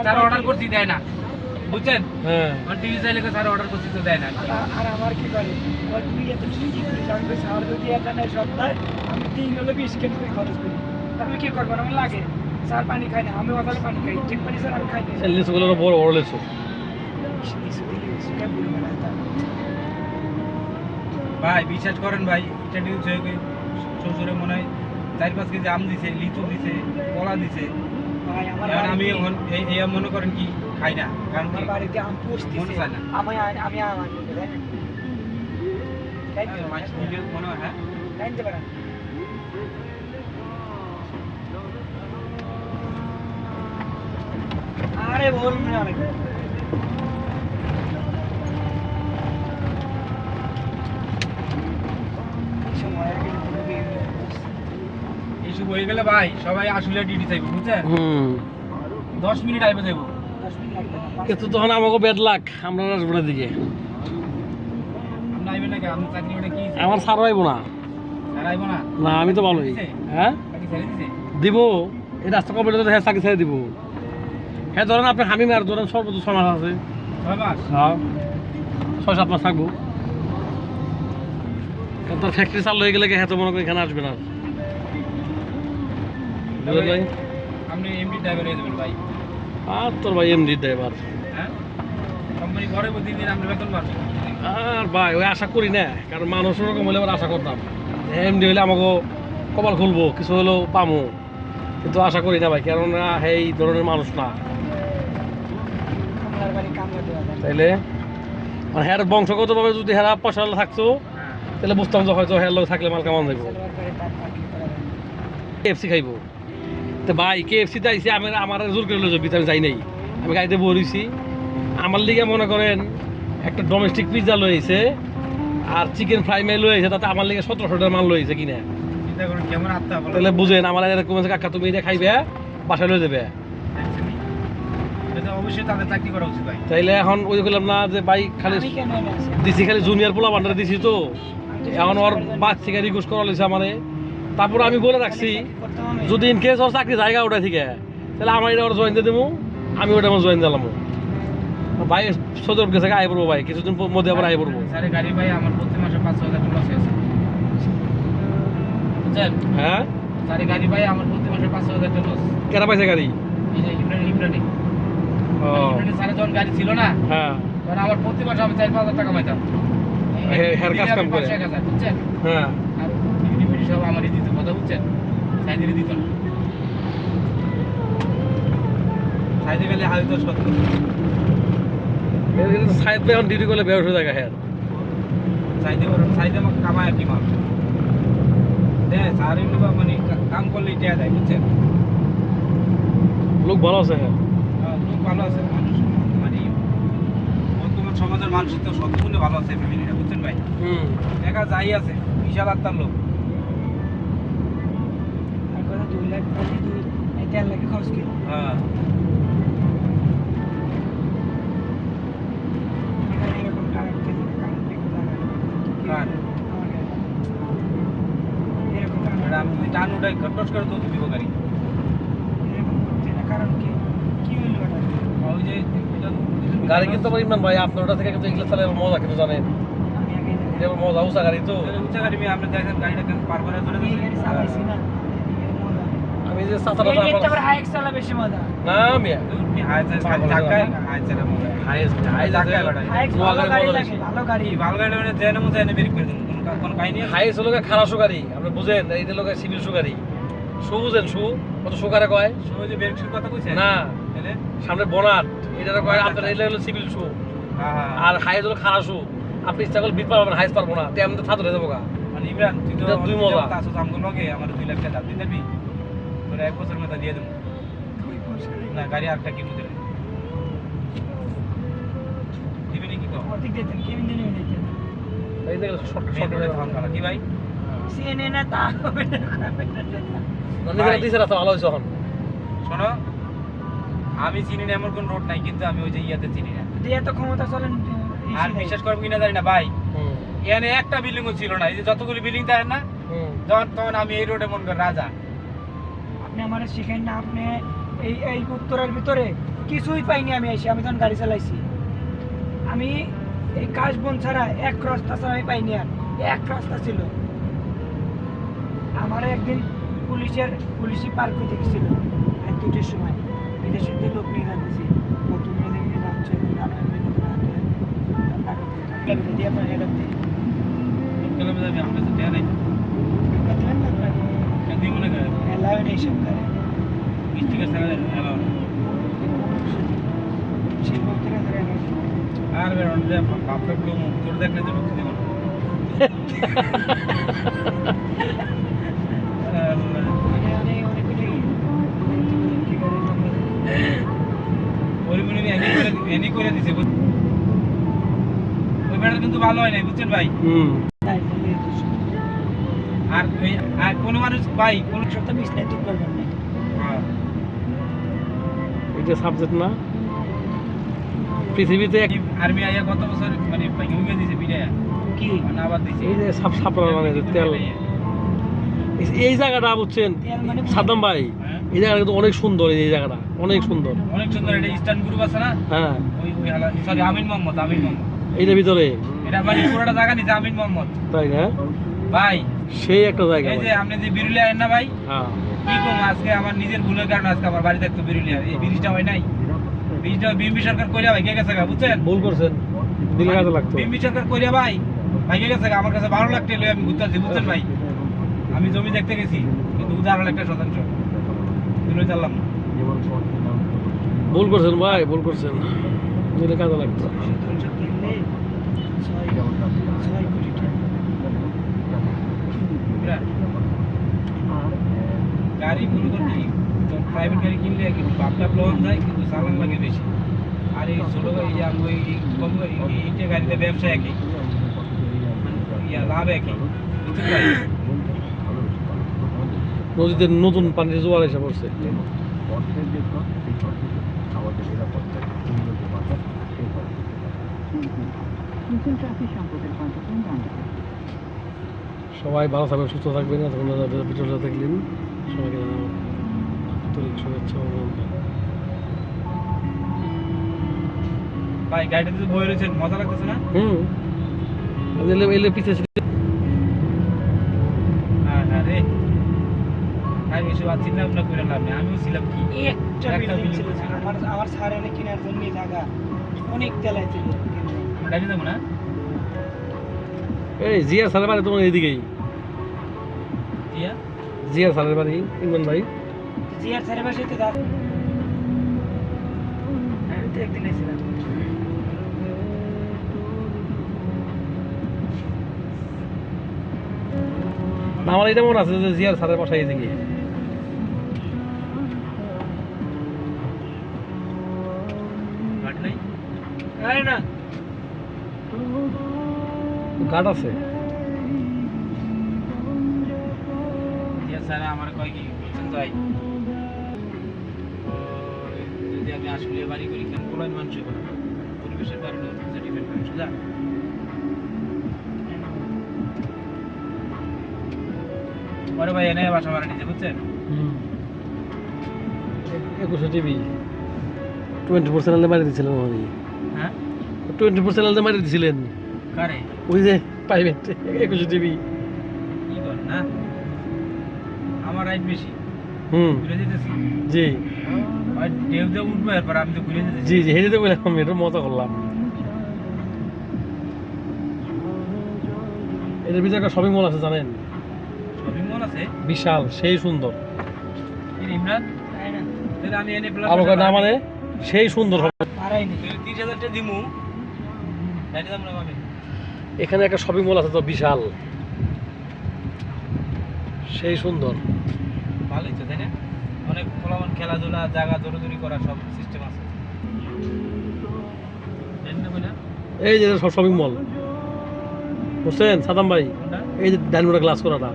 Sir order করছি দেয় না বুঝছেন হ্যাঁ টিভি চাইলে স্যার অর্ডার করছি তো দেয় না আর আমার কি করে ওই তুই এত কি করিস আমি স্যার যদি এটা নেয় সপ্তাহে আমি 3 হলে 20 কেজি করে খরচ করি আমি কি করবো আমার লাগে স্যার পানি খাই না আমি ওখানে পানি খাই ঠিক পানি স্যার আমি খাই না লিচুগুলো বড় বড় লিচু ভাই বিশ্বাস করেন ভাই এটা নিউজ হয়ে গেছে শ্বশুরে মনে হয় 4-5 কেজি আম দিছে লিচু দিছে কলা দিছে ভাই আমার আমি এখন এই মনে করেন কি খাই না কারণ আমার বাড়িতে আম পুষতেছে আমি আমি আম আনি তাই না মনে হয় হ্যাঁ জানতে পারেন আরে বলুন না অনেক এইসব হয়ে গেলে ভাই সবাই আসলে ডিউটি চাইবো বুঝছেন 10 মিনিট আইবে যাইবো 10 মিনিট লাগবে না কিন্তু তখন আমাকে ব্যাড লাক আমরা আসবো না দিকে আপনি আইবেন নাকি আপনি চাকরি ওটা কি আমার সার আইবো না স্যার আইবো না না আমি তো ভালোই হ্যাঁ বাকি ছেড়ে দিছে দিব এই রাস্তা কমপ্লিট হতে হ্যাঁ চাকরি ছেড়ে দিব হ্যাঁ ধরেন আপনি হামিম আর ধরেন সর্বোচ্চ 6 মাস আছে 6 মাস হ্যাঁ 6-7 মাস থাকবো তার ফ্যাক্টরি চালু হয়ে গেলে হ্যাঁ তো মনে করি এখানে আসবে না বুঝলেন ভাই আপনি এমডি ড্রাইভার হয়ে যাবেন ভাই আর তোর ভাই এমডি ড্রাইভার হ্যাঁ কোম্পানি ঘরে প্রতিদিন আপনি বেতন পাবেন আর ভাই ওই আশা করি না কারণ মানুষ ওরকম হলে আবার আশা করতাম এমডি হলে আমাকে কপাল খুলবো কিছু হলেও পামো কিন্তু আশা করি না ভাই কেননা এই ধরনের মানুষ না আমার বাড়ি কাম করতে হবে তাইলে আর হ্যাঁ বংশগতভাবে যদি হেরা পয়সা থাকতো তাহলে বুঝতাম যে হয়তো হ্যাঁ লোক থাকলে মাল কামান যাইব সালোয়ার করে তার পাখি করা যায় কেএফসি খাইবো তো ভাই কেএফসিতে আইসি আমার জোর করে লইব ভিতরে যাই নাই আমি গাড়িতে বইছি আমার লিগে মনে করেন একটা ডোমেস্টিক পিৎজা লইছে আর চিকেন ফ্রাই মে লইছে তাতে আমার লিগে 1700 টাকার মাল লইছে কিনা চিন্তা করুন কেমন আত্মা বলো তাহলে বুঝেন আমার এরকম আছে কাকা তুমি এটা খাইবে বাসায় লই যাবে এটা অবশ্যই তাদের চাকরি করা উচিত ভাই তাইলে এখন ওই বললাম না যে ভাই খালি আমি কেন এনে আছি দিছি খালি জুনিয়র পোলা বান্ডারে দিছি তো এখন ওর বাচ্চাকে রিকোয়েস্ট করা লইছে আমারে তারপর আমি বলে রাখছি যদি ইন কেস ওর চাকরি জায়গা ওটা থেকে তাহলে আমার এটা ওর জয়েন দিয়ে দেবো আমি ওটা আমার জয়েন দিলাম ভাই সদর গেছে আয় পড়বো ভাই কিছুদিন মধ্যে আবার আয় পড়বো স্যারের গাড়ি ভাই আমার প্রতি মাসে 5,000 টাকা লস হয়েছে বুঝছেন হ্যাঁ স্যারের গাড়ি ভাই আমার প্রতি মাসে 5,000 টাকা লস কেনা পাইছে গাড়ি এই যে ইমরানি ও স্যারের যখন গাড়ি ছিল না হ্যাঁ তখন আমার প্রতি মাসে আমি 4-5,000 টাকা পাইতাম হেয়ার কাজ কাম করে 5,000 বুঝছেন হ্যাঁ আর ডিভিডি সব আমারই দিত কথা বুঝছেন সাইদের দিত না সাইদে গেলে হয়তো 70 সাইড এখন ডিউটি করলে বেরোস হয়ে যায় হ্যাঁ সাইদে আমাকে কামায় কি মাল সারে মানে কাম করলে এটা দেয় বুঝছেন লোক ভালো আছে হ্যাঁ লোক ভালো আছে মানুষ মানে বর্তমান সমাজের মানুষ তো সবগুলো ভালো আছে ফ্যামিলিটা বুঝছেন ভাই দেখা যাই আছে বিশাল আত্মার লোক আর কথা 2 লাখ টাকা 1.5 লাখ খরচ কি হ্যাঁ এরকম টাকা থেকে কারণ কার এরকম টাকা আমি যদি টান উঠাই ঘটস করে তো দিব গাড়ি এরকম করছে না কারণ কি হইলো এটা ওই যে গাড়ি কিন্তু আবার ইমরান ভাই আপনার ওটা থেকে কিন্তু এগুলো চালে মজা কিন্তু জানেন আমি আগে এটা আবার মজা উঁচা গাড়ি তো উঁচা গাড়ি আপনি দেখেন গাড়িটা পার করে ধরে এই গাড়ি চালাইছি না আমি যে চাচাটা এই গাড়িটা আবার হাইক চালা বেশি মজা না মিয়া তুমি হাই ধাক্কায় হাই চালা মজা হাই ধাক্কায় বাড়াই হাইক ভালো গাড়ি লাগে ভালো গাড়ি ভালো গাড়ি মানে জেনে মজা এনে বেরিয়ে করে দেন কোন কাহিনী আছে হাই লোকের খারাপ গাড়ি আপনি বুঝেন এইটা লোকের সিভিল শু গাড়ি শু বুঝেন শু কত সুগারে কয় সবাই যে বেরিয়ে শুরু কথা কইছে না তাহলে সামনে বনাট এটা কয় আপনার এইটা হলো সিভিল শু হ্যাঁ আর হাই হলো খারাপ শু আপনি ইচ্ছা করলে বিট পারবেন হাইস পারবো না তাই আমি তো থাদ হয়ে যাবো গা মানে ইমরান তুই তো এটা দুই মজা। তাসো আমগো লগে আমার 2 লাখ টাকা দিতে দিবি তোর 1 বছর মধ্যে দিয়ে দেব না গাড়ি আরেকটা কিনতে দেব দিবি নাকি তো অধিক দিতেন কেমন দিনে দিতেন এই দেখো শর্ট শর্ট করে ফোন করা কি ভাই সিএনএ না তা হবে না নন্দীগ্রাম দিছে রাস্তা ভালো হয়েছে এখন শোনো আমি চিনি না এমন কোন রোড নাই কিন্তু আমি ওই যে ইয়াতে চিনি না দিয়ে তো ক্ষমতা চলেন আর বিশ্বাস করবো কিনা জানি না ভাই এখানে একটা বিল্ডিংও ছিল না এই যে যতগুলি বিল্ডিং দেখেন না তখন আমি এই রোডে মন করি রাজা আপনি আমার শিখাই না আপনি এই উত্তরের ভিতরে কিছুই পাইনি আমি এসে, আমি তখন গাড়ি চালাইছি। আমি এই কাশবন ছাড়া এক রাস্তা ছাড়া আমি পাইনি, আর এক রাস্তা ছিল। আমার একদিন পুলিশি পার্ক করতে গেছিল 2টার সময়, বিদেশের থেকে লোক নিয়ে যাচ্ছি, কত মেয়ে নিয়ে যাচ্ছে, কিলোমিটার আমি আমরা তো দেয়া নাই দিই মনে করে এইসব করে স্টিকার ছাড়া এলাও না। আর বের অন্য বাপরে তোর দেখলে তো ঢুকতে দেবো না। পরিমণি এনি করে দিছে, ওই ব্যাটার কিন্তু ভালো হয় নাই, বুঝছেন ভাই। আর আর কোনো মানুষ ভাই কোন সপ্তাহ মিস নাই, তুই করবেন না। এটা সাবজেক্ট না পৃথিবীতে আর্মি আইয়া কত বছর মানে ভেঙে দিয়েছে বিড়ায়া, কি মানে আবার দিছে এই যে সাপড়া মানে তেল, এই জায়গাটা বুঝছেন তেল মানে সাদ্দাম ভাই, হ্যাঁ? এই জায়গাটা কিন্তু অনেক সুন্দর, এই জায়গাটা অনেক সুন্দর। অনেক সুন্দর। এটা ইস্টার্ন গ্রুপ আছে না, হ্যাঁ ওই হালা সরি আমিন মোহাম্মদ এইটার ভিতরে এটা মানে পুরোটা জায়গা নিছে আমিন মোহাম্মদ তাই না, ভাই। সেই একটা জায়গা এই ভাই। যে আপনি যে বিরুলিয়া আইন না ভাই, হ্যাঁ কি কম আজকে আমার নিজের ভুলের কারণে আজকে আমার বাড়ি থাকতো বিরুলিয়া, এই ব্রিজটা হয় নাই, ব্রিজটা বিএমপি সরকার কইরা ভাই কে গেছে গা, বুঝছেন। ভুল করছেন, দিলে কাজে লাগতো। বিএমপি সরকার কইরা ভাই ভাই কে গেছে গা, আমার কাছে 12 লাখ টাকা লই আমি ঘুরতেছি, বুঝছেন ভাই। আমি জমি দেখতে গেছি কিন্তু 11 লাখ শতাংশ দিলে চাললাম না। ভুল করছেন ভাই, ভুল করছেন, দিলে কাজে লাগতো। বুঝলেন? গাড়ি মনে করি প্রাইভেট গাড়ি কিনলে কিন্তু বাপটা লোন যায় কিন্তু চালান লাগে বেশি। আর এই ছোট গাড়ি যে আমি এইটা গাড়িতে ব্যবসা একই, ইয়া লাভ একই, বুঝতে পারি। নদীতে নতুন পানির জোয়ার এসে পড়ছে। সবাই ভালো থাকবেন, সুস্থ থাকবেন। এতক্ষণ ভিডিওটা দেখলেন, সবাইকে আন্তরিক শুভেচ্ছা ও অভিনন্দন। ভাই গাড়িটাতে বই রয়েছেন, মজা লাগতেছে না? এলে পিছিয়ে হ্যাঁ হ্যাঁ রে, আমি এসব আর চিন্তা ভাবনা করে লাভ নেই, আমিও ছিলাম কি একটা বিল্ডিং ছিল, আমার স্যার এনে কেনার জন্য জায়গা অনেক তেলায় ছিল। গাড়ি যাবো না, এই জিয়ার সালের বাড়ি তোমার এইদিকেই, দিয়া জিয়ার সালের বাড়ি ইমরান ভাই। জিয়ার স্যারের পাশে তো দাঁড়, আমি তো একদিন এসেছিলাম। আমার এটা মনে আছে যে জিয়ার সালের বাসায় এইদিকে। গাড়ি নাই, আরে না, ঘাট আছে। দিয়া স্যার আমার কয় কি বুঝছেন তো ভাই, যদি আমি আসলে বাড়ি করি কেন পোলাইন মানুষই করে না, পরিবেশের কারণে ডিপেন্ড মানুষ যা পরে ভাই এনে বাসা ভাড়া নিতে, বুঝছেন। 21 টিভি 24 চ্যানেলে মারি দিয়েছিলেন আমাদের, হ্যাঁ 24 চ্যানেলে মারি দিয়েছিলেন কারে ওই যে প্রাইভেট 21 টিভি। কি করেন না, আমার রাইট বেশি ঘুরে যেতেছি, জি আর ঢেউ দিয়ে উঠবো, এরপর আমি তো ঘুরে যেতেছি। জি জি হেঁটে তো বললাম, এটা মজা করলাম। এটার ভিতরে একটা শপিং মল আছে জানেন, শপিং মল আছে বিশাল, সেই সুন্দর। কি ইমরান, তাই না, তাহলে আমি এনে প্লাস আর ওখানে না মানে সেই সুন্দর হবে। পারাইনি। 30,000 টাকা দিমু, গাড়ি দাম না পাবে। এখানে একটা শপিং মল আছে তো বিশাল, সেই সুন্দর। ভালোই তো, তাই না? অনেক ফলাফল, খেলাধুলা, জায়গা দৌড়াদৌড়ি করা সব সিস্টেম আছে, জানেন না ভাইয়া? এই যে সব শপিং মল বুঝছেন সাদাম ভাই, কোনটা? এই যে ডাইনিংটা গ্লাস করাটা